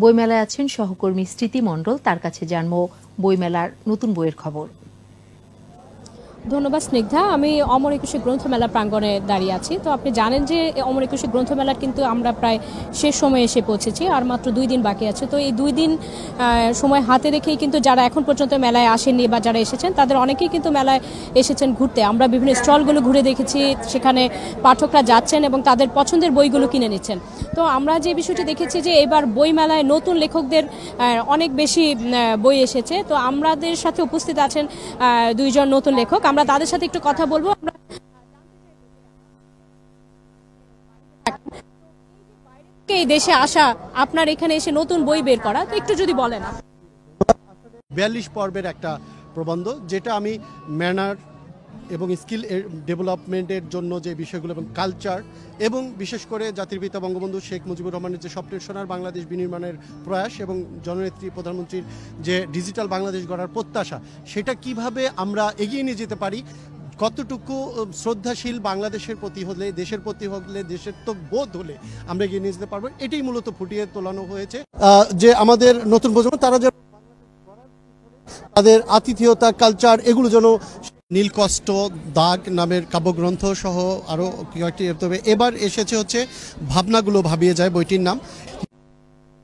বইমেলায় আছেন সহকর্মী স্মৃতি মণ্ডল, তার কাছে জানবো বইমেলার নতুন বইয়ের খবর। ধন্যবাদ স্নিগ্ধা। আমি অমর একুশে গ্রন্থমেলা প্রাঙ্গণে দাঁড়িয়ে আছি। তো আপনি জানেন যে অমর একুশে গ্রন্থমেলার কিন্তু আমরা প্রায় শেষ সময়ে এসে পৌঁছেছি, আর মাত্র 2 দিন বাকি আছে। তো এই 2 দিন সময় হাতে রেখেই কিন্তু যারা এখন পর্যন্ত মেলায় আসেননি বা যারা এসেছেন তাদের অনেকেই কিন্তু মেলায় এসেছেন ঘুরতে। আমরা বিভিন্ন স্টলগুলো ঘুরে দেখেছি, সেখানে পাঠকরা যাচ্ছেন এবং তাদের পছন্দের বইগুলো কিনে নিচ্ছেন। তো আমরা যে বিষয়টি দেখেছি যে এবার বইমেলায় নতুন লেখকদের অনেক বেশি বই এসেছে। তো আমাদের সাথে উপস্থিত আছেন 2 জন নতুন লেখক, আমরা তাদের সাথে একটু কথা বলবো। এই দেশে আসা, আপনার এখানে এসে নতুন বই বের করা, তো একটু যদি বলেন। 42 পর্বের একটা প্রবন্ধ, যেটা আমি ম্যানার এবং স্কিল ডেভেলপমেন্টের জন্য যে বিষয়গুলো এবং কালচার এবং বিশেষ করে জাতির পিতা বঙ্গবন্ধু শেখ মুজিবুর রহমানের যে স্বপ্নের সোনার বাংলাদেশ বিনির্মাণের প্রয়াস এবং জননেত্রী প্রধানমন্ত্রীর যে ডিজিটাল বাংলাদেশ গড়ার প্রত্যাশা, সেটা কিভাবে আমরা এগিয়ে নিয়ে যেতে পারি, কতটুকু শ্রদ্ধাশীল বাংলাদেশের প্রতি হলে, দেশের প্রতি হলে, দেশের তো বোধ হলে আমরা এগিয়ে নিয়ে যেতে পারবো, এটাই মূলত ফুটিয়ে তোলানো হয়েছে। যে আমাদের নতুন প্রজন্ম তারা যেন তাদের আতিথেয়তা, কালচার, এগুলো যেন নীলকষ্ট দাগ নামের কাব্যগ্রন্থ সহ আরো কয়েকটি, তবে এবার এসেছে হচ্ছে ভাবনাগুলো ভাবিয়ে যায় বইটির নাম।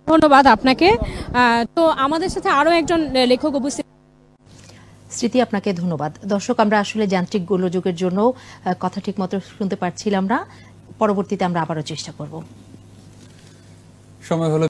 ধন্যবাদ আপনাকে। তো আমাদের সাথে আরো একজন লেখক উপস্থিত। স্মৃতি, আপনাকে ধন্যবাদ। দর্শক, আমরা আসলে যান্ত্রিক গোলযোগের জন্য কথা ঠিক মতো শুনতে পারছিলাম না। পরবর্তীতে আমরা আবারও চেষ্টা করব। সময় হলো।